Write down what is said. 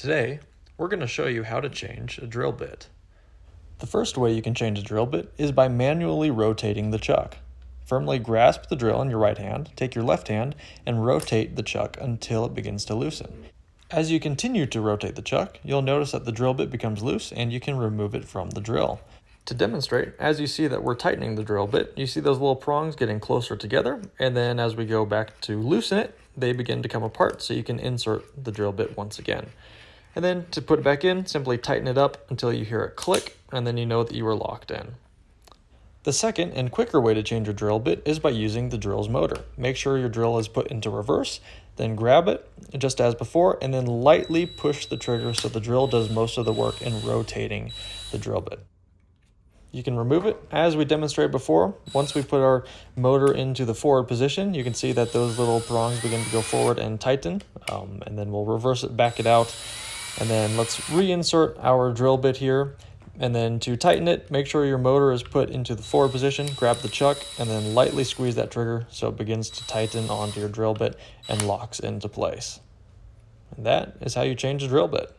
Today, we're going to show you how to change a drill bit. The first way you can change a drill bit is by manually rotating the chuck. Firmly grasp the drill in your right hand, take your left hand, and rotate the chuck until it begins to loosen. As you continue to rotate the chuck, you'll notice that the drill bit becomes loose and you can remove it from the drill. To demonstrate, as you see that we're tightening the drill bit, you see those little prongs getting closer together, and then as we go back to loosen it, they begin to come apart so you can insert the drill bit once again. And then to put it back in, simply tighten it up until you hear it click, and then you know that you are locked in. The second and quicker way to change your drill bit is by using the drill's motor. Make sure your drill is put into reverse, then grab it, just as before, and then lightly push the trigger so the drill does most of the work in rotating the drill bit. You can remove it as we demonstrated before. Once we put our motor into the forward position, you can see that those little prongs begin to go forward and tighten, and then we'll reverse it, back it out, and then let's reinsert our drill bit here. And then to tighten it, make sure your motor is put into the forward position, grab the chuck, and then lightly squeeze that trigger so it begins to tighten onto your drill bit and locks into place. And that is how you change a drill bit.